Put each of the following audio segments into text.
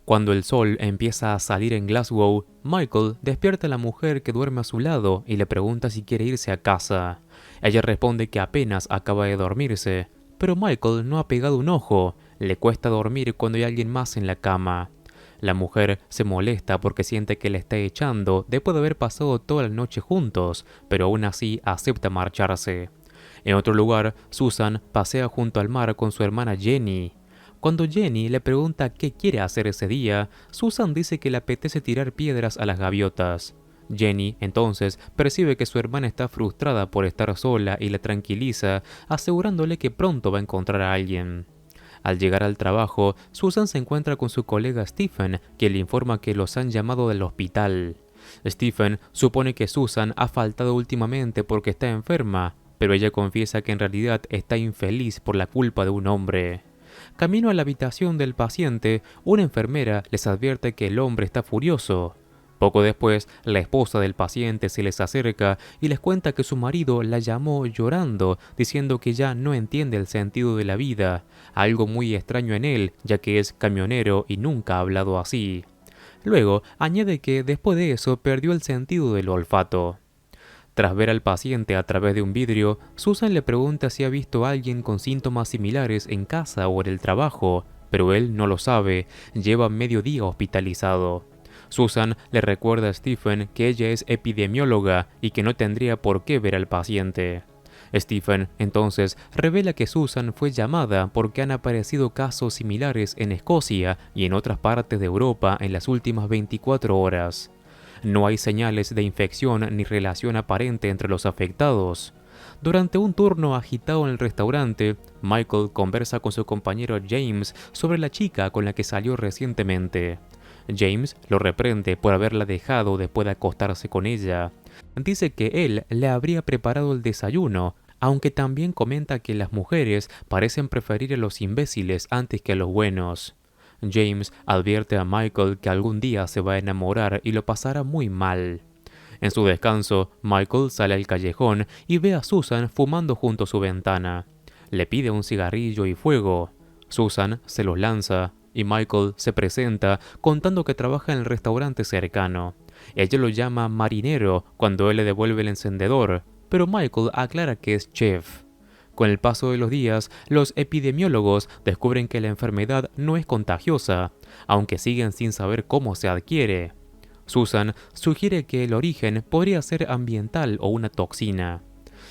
Cuando el sol empieza a salir en Glasgow, Michael despierta a la mujer que duerme a su lado y le pregunta si quiere irse a casa. Ella responde que apenas acaba de dormirse, pero Michael no ha pegado un ojo, le cuesta dormir cuando hay alguien más en la cama. La mujer se molesta porque siente que le está echando después de haber pasado toda la noche juntos, pero aún así acepta marcharse. En otro lugar, Susan pasea junto al mar con su hermana Jenny. Cuando Jenny le pregunta qué quiere hacer ese día, Susan dice que le apetece tirar piedras a las gaviotas. Jenny, entonces, percibe que su hermana está frustrada por estar sola y la tranquiliza, asegurándole que pronto va a encontrar a alguien. Al llegar al trabajo, Susan se encuentra con su colega Stephen, quien le informa que los han llamado del hospital. Stephen supone que Susan ha faltado últimamente porque está enferma, pero ella confiesa que en realidad está infeliz por la culpa de un hombre. Camino a la habitación del paciente, una enfermera les advierte que el hombre está furioso. Poco después, la esposa del paciente se les acerca y les cuenta que su marido la llamó llorando, diciendo que ya no entiende el sentido de la vida, algo muy extraño en él, ya que es camionero y nunca ha hablado así. Luego, añade que después de eso perdió el sentido del olfato. Tras ver al paciente a través de un vidrio, Susan le pregunta si ha visto a alguien con síntomas similares en casa o en el trabajo, pero él no lo sabe, lleva medio día hospitalizado. Susan le recuerda a Stephen que ella es epidemióloga y que no tendría por qué ver al paciente. Stephen, entonces, revela que Susan fue llamada porque han aparecido casos similares en Escocia y en otras partes de Europa en las últimas 24 horas. No hay señales de infección ni relación aparente entre los afectados. Durante un turno agitado en el restaurante, Michael conversa con su compañero James sobre la chica con la que salió recientemente. James lo reprende por haberla dejado después de acostarse con ella. Dice que él le habría preparado el desayuno, aunque también comenta que las mujeres parecen preferir a los imbéciles antes que a los buenos. James advierte a Michael que algún día se va a enamorar y lo pasará muy mal. En su descanso, Michael sale al callejón y ve a Susan fumando junto a su ventana. Le pide un cigarrillo y fuego. Susan se los lanza y Michael se presenta contando que trabaja en el restaurante cercano. Ella lo llama marinero cuando él le devuelve el encendedor, pero Michael aclara que es chef. Con el paso de los días, los epidemiólogos descubren que la enfermedad no es contagiosa, aunque siguen sin saber cómo se adquiere. Susan sugiere que el origen podría ser ambiental o una toxina.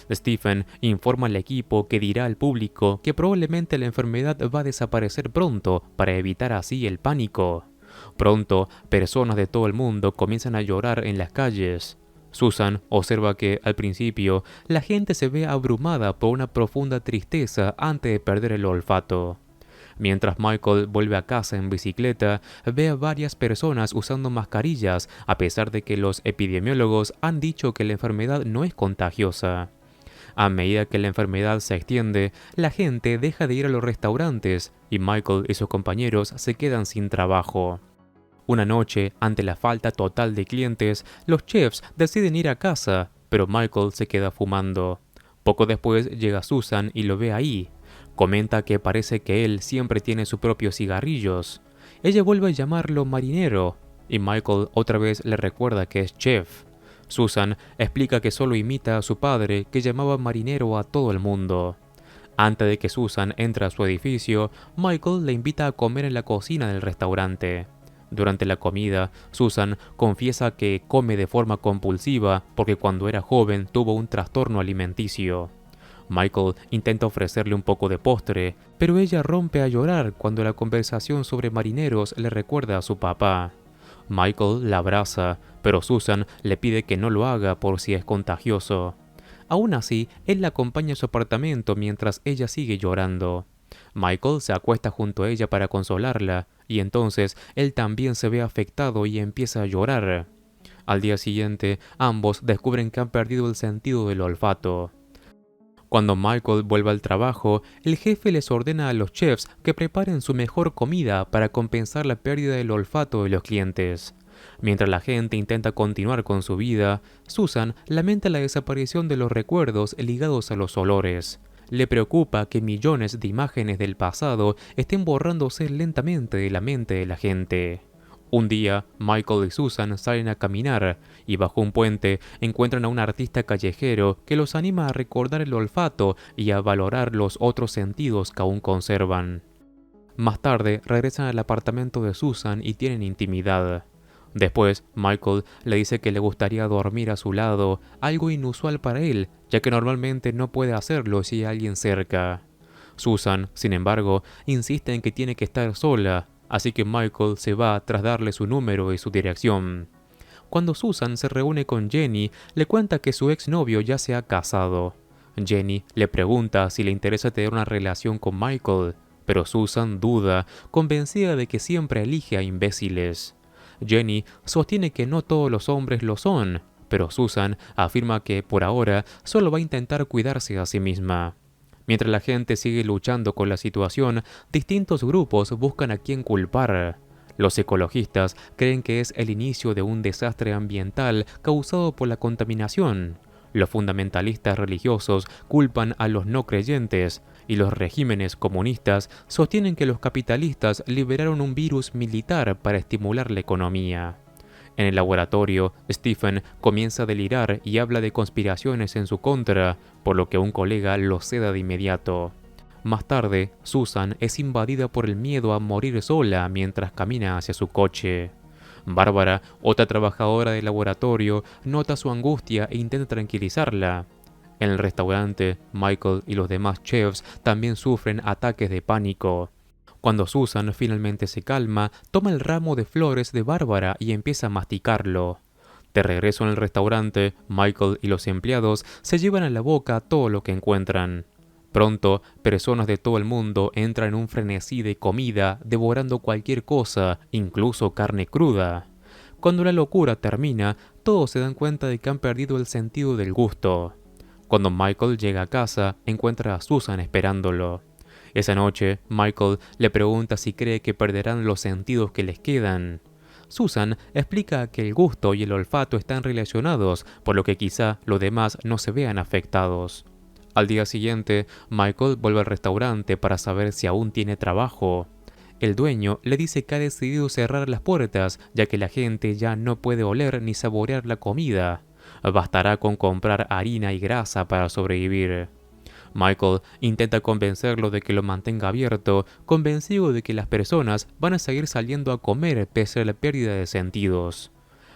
Stephen informa al equipo que dirá al público que probablemente la enfermedad va a desaparecer pronto para evitar así el pánico. Pronto, personas de todo el mundo comienzan a llorar en las calles. Susan observa que, al principio, la gente se ve abrumada por una profunda tristeza antes de perder el olfato. Mientras Michael vuelve a casa en bicicleta, ve a varias personas usando mascarillas, a pesar de que los epidemiólogos han dicho que la enfermedad no es contagiosa. A medida que la enfermedad se extiende, la gente deja de ir a los restaurantes y Michael y sus compañeros se quedan sin trabajo. Una noche, ante la falta total de clientes, los chefs deciden ir a casa, pero Michael se queda fumando. Poco después llega Susan y lo ve ahí. Comenta que parece que él siempre tiene sus propios cigarrillos. Ella vuelve a llamarlo marinero, y Michael otra vez le recuerda que es chef. Susan explica que solo imita a su padre, que llamaba marinero a todo el mundo. Antes de que Susan entre a su edificio, Michael le invita a comer en la cocina del restaurante. Durante la comida, Susan confiesa que come de forma compulsiva porque cuando era joven tuvo un trastorno alimenticio. Michael intenta ofrecerle un poco de postre, pero ella rompe a llorar cuando la conversación sobre marineros le recuerda a su papá. Michael la abraza, pero Susan le pide que no lo haga por si es contagioso. Aún así, él la acompaña a su apartamento mientras ella sigue llorando. Michael se acuesta junto a ella para consolarla, y entonces él también se ve afectado y empieza a llorar. Al día siguiente, ambos descubren que han perdido el sentido del olfato. Cuando Michael vuelve al trabajo, el jefe les ordena a los chefs que preparen su mejor comida para compensar la pérdida del olfato de los clientes. Mientras la gente intenta continuar con su vida, Susan lamenta la desaparición de los recuerdos ligados a los olores. Le preocupa que millones de imágenes del pasado estén borrándose lentamente de la mente de la gente. Un día, Michael y Susan salen a caminar y bajo un puente encuentran a un artista callejero que los anima a recordar el olfato y a valorar los otros sentidos que aún conservan. Más tarde, regresan al apartamento de Susan y tienen intimidad. Después, Michael le dice que le gustaría dormir a su lado, algo inusual para él, ya que normalmente no puede hacerlo si hay alguien cerca. Susan, sin embargo, insiste en que tiene que estar sola, así que Michael se va tras darle su número y su dirección. Cuando Susan se reúne con Jenny, le cuenta que su exnovio ya se ha casado. Jenny le pregunta si le interesa tener una relación con Michael, pero Susan duda, convencida de que siempre elige a imbéciles. Jenny sostiene que no todos los hombres lo son, pero Susan afirma que por ahora solo va a intentar cuidarse a sí misma. Mientras la gente sigue luchando con la situación, distintos grupos buscan a quién culpar. Los ecologistas creen que es el inicio de un desastre ambiental causado por la contaminación. Los fundamentalistas religiosos culpan a los no creyentes y los regímenes comunistas sostienen que los capitalistas liberaron un virus militar para estimular la economía. En el laboratorio, Stephen comienza a delirar y habla de conspiraciones en su contra, por lo que un colega lo ceda de inmediato. Más tarde, Susan es invadida por el miedo a morir sola mientras camina hacia su coche. Bárbara, otra trabajadora del laboratorio, nota su angustia e intenta tranquilizarla. En el restaurante, Michael y los demás chefs también sufren ataques de pánico. Cuando Susan finalmente se calma, toma el ramo de flores de Bárbara y empieza a masticarlo. De regreso en el restaurante, Michael y los empleados se llevan a la boca todo lo que encuentran. Pronto, personas de todo el mundo entran en un frenesí de comida, devorando cualquier cosa, incluso carne cruda. Cuando la locura termina, todos se dan cuenta de que han perdido el sentido del gusto. Cuando Michael llega a casa, encuentra a Susan esperándolo. Esa noche, Michael le pregunta si cree que perderán los sentidos que les quedan. Susan explica que el gusto y el olfato están relacionados, por lo que quizá los demás no se vean afectados. Al día siguiente, Michael vuelve al restaurante para saber si aún tiene trabajo. El dueño le dice que ha decidido cerrar las puertas, ya que la gente ya no puede oler ni saborear la comida. Bastará con comprar harina y grasa para sobrevivir. Michael intenta convencerlo de que lo mantenga abierto, convencido de que las personas van a seguir saliendo a comer pese a la pérdida de sentidos.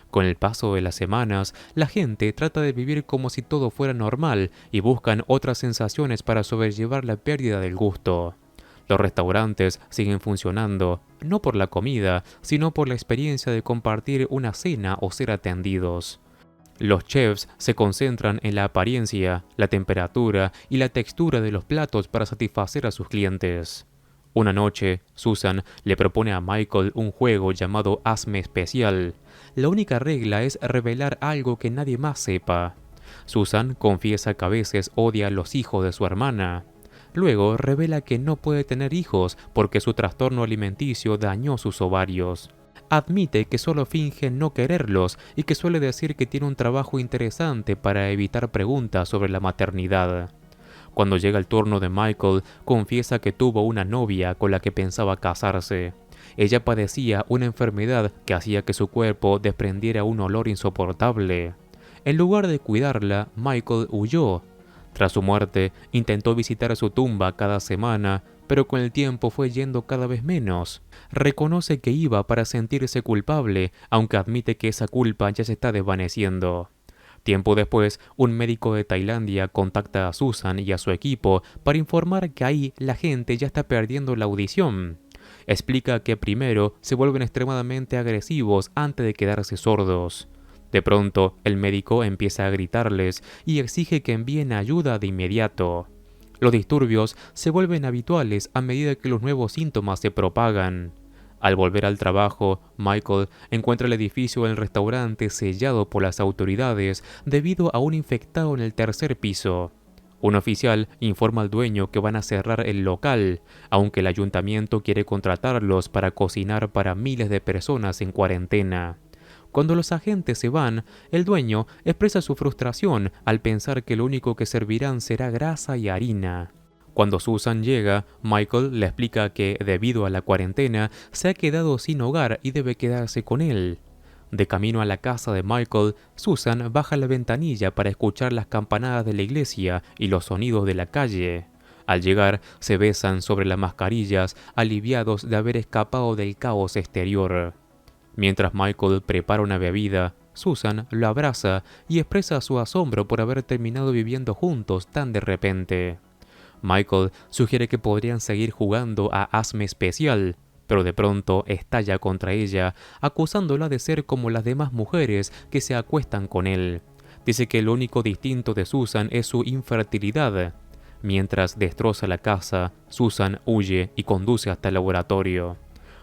Con el paso de las semanas, la gente trata de vivir como si todo fuera normal y buscan otras sensaciones para sobrellevar la pérdida del gusto. Los restaurantes siguen funcionando, no por la comida, sino por la experiencia de compartir una cena o ser atendidos. Los chefs se concentran en la apariencia, la temperatura y la textura de los platos para satisfacer a sus clientes. Una noche, Susan le propone a Michael un juego llamado Hazme Especial. La única regla es revelar algo que nadie más sepa. Susan confiesa que a veces odia a los hijos de su hermana. Luego revela que no puede tener hijos porque su trastorno alimenticio dañó sus ovarios. Admite que solo finge no quererlos y que suele decir que tiene un trabajo interesante para evitar preguntas sobre la maternidad. Cuando llega el turno de Michael, confiesa que tuvo una novia con la que pensaba casarse. Ella padecía una enfermedad que hacía que su cuerpo desprendiera un olor insoportable. En lugar de cuidarla, Michael huyó. Tras su muerte, intentó visitar su tumba cada semana, pero con el tiempo fue yendo cada vez menos. Reconoce que iba para sentirse culpable, aunque admite que esa culpa ya se está desvaneciendo. Tiempo después, un médico de Tailandia contacta a Susan y a su equipo para informar que ahí la gente ya está perdiendo la audición. Explica que primero se vuelven extremadamente agresivos antes de quedarse sordos. De pronto, el médico empieza a gritarles y exige que envíen ayuda de inmediato. Los disturbios se vuelven habituales a medida que los nuevos síntomas se propagan. Al volver al trabajo, Michael encuentra el edificio del restaurante sellado por las autoridades debido a un infectado en el tercer piso. Un oficial informa al dueño que van a cerrar el local, aunque el ayuntamiento quiere contratarlos para cocinar para miles de personas en cuarentena. Cuando los agentes se van, el dueño expresa su frustración al pensar que lo único que servirán será grasa y harina. Cuando Susan llega, Michael le explica que, debido a la cuarentena, se ha quedado sin hogar y debe quedarse con él. De camino a la casa de Michael, Susan baja la ventanilla para escuchar las campanadas de la iglesia y los sonidos de la calle. Al llegar, se besan sobre las mascarillas, aliviados de haber escapado del caos exterior. Mientras Michael prepara una bebida, Susan lo abraza y expresa su asombro por haber terminado viviendo juntos tan de repente. Michael sugiere que podrían seguir jugando a Hazme Especial, pero de pronto estalla contra ella, acusándola de ser como las demás mujeres que se acuestan con él. Dice que lo único distinto de Susan es su infertilidad. Mientras destroza la casa, Susan huye y conduce hasta el laboratorio.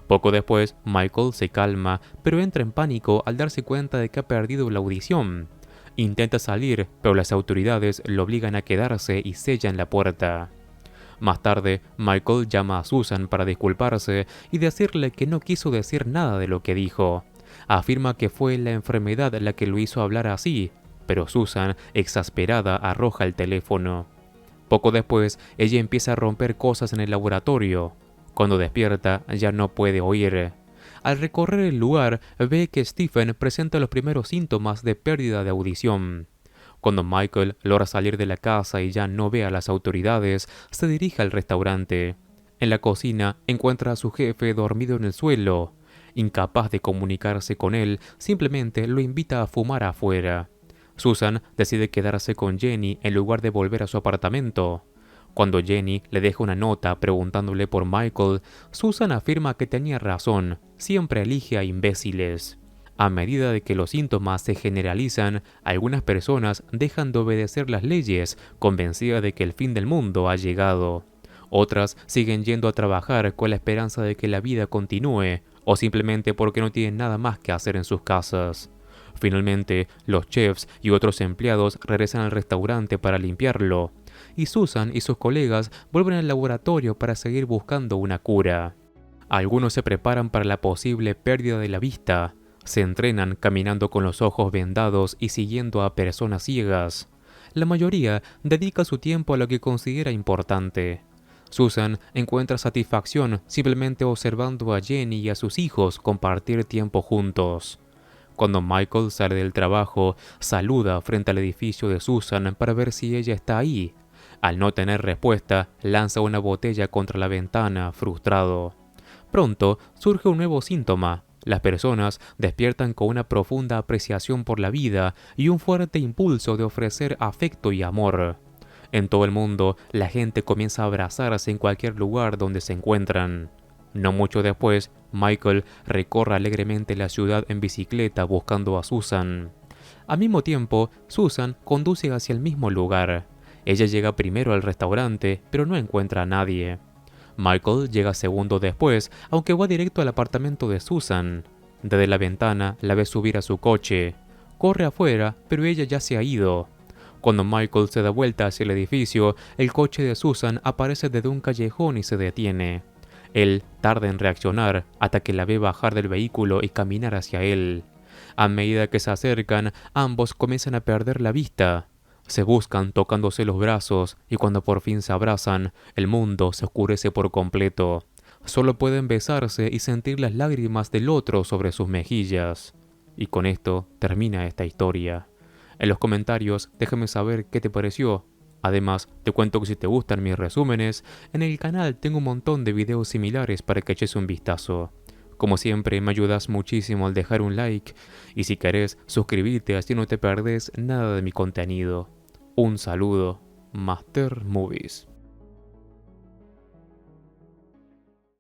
Poco después, Michael se calma, pero entra en pánico al darse cuenta de que ha perdido la audición. Intenta salir, pero las autoridades lo obligan a quedarse y sellan la puerta. Más tarde, Michael llama a Susan para disculparse y decirle que no quiso decir nada de lo que dijo. Afirma que fue la enfermedad la que lo hizo hablar así, pero Susan, exasperada, arroja el teléfono. Poco después, ella empieza a romper cosas en el laboratorio. Cuando despierta, ya no puede oír. Al recorrer el lugar, ve que Stephen presenta los primeros síntomas de pérdida de audición. Cuando Michael logra salir de la casa y ya no ve a las autoridades, se dirige al restaurante. En la cocina encuentra a su jefe dormido en el suelo. Incapaz de comunicarse con él, simplemente lo invita a fumar afuera. Susan decide quedarse con Jenny en lugar de volver a su apartamento. Cuando Jenny le deja una nota preguntándole por Michael, Susan afirma que tenía razón, siempre elige a imbéciles. A medida de que los síntomas se generalizan, algunas personas dejan de obedecer las leyes, convencidas de que el fin del mundo ha llegado. Otras siguen yendo a trabajar con la esperanza de que la vida continúe, o simplemente porque no tienen nada más que hacer en sus casas. Finalmente, los chefs y otros empleados regresan al restaurante para limpiarlo, y Susan y sus colegas vuelven al laboratorio para seguir buscando una cura. Algunos se preparan para la posible pérdida de la vista. Se entrenan caminando con los ojos vendados y siguiendo a personas ciegas. La mayoría dedica su tiempo a lo que considera importante. Susan encuentra satisfacción simplemente observando a Jenny y a sus hijos compartir tiempo juntos. Cuando Michael sale del trabajo, saluda frente al edificio de Susan para ver si ella está ahí. Al no tener respuesta, lanza una botella contra la ventana, frustrado. Pronto surge un nuevo síntoma. Las personas despiertan con una profunda apreciación por la vida y un fuerte impulso de ofrecer afecto y amor. En todo el mundo, la gente comienza a abrazarse en cualquier lugar donde se encuentran. No mucho después, Michael recorre alegremente la ciudad en bicicleta buscando a Susan. Al mismo tiempo, Susan conduce hacia el mismo lugar. Ella llega primero al restaurante, pero no encuentra a nadie. Michael llega segundo después, aunque va directo al apartamento de Susan. Desde la ventana la ve subir a su coche. Corre afuera, pero ella ya se ha ido. Cuando Michael se da vuelta hacia el edificio, el coche de Susan aparece desde un callejón y se detiene. Él tarda en reaccionar hasta que la ve bajar del vehículo y caminar hacia él. A medida que se acercan, ambos comienzan a perder la vista. Se buscan tocándose los brazos y cuando por fin se abrazan, el mundo se oscurece por completo. Solo pueden besarse y sentir las lágrimas del otro sobre sus mejillas. Y con esto termina esta historia. En los comentarios déjame saber qué te pareció. Además, te cuento que si te gustan mis resúmenes, en el canal tengo un montón de videos similares para que eches un vistazo. Como siempre, me ayudas muchísimo al dejar un like y si querés, suscribirte así no te perdés nada de mi contenido. Un saludo, Master Movies.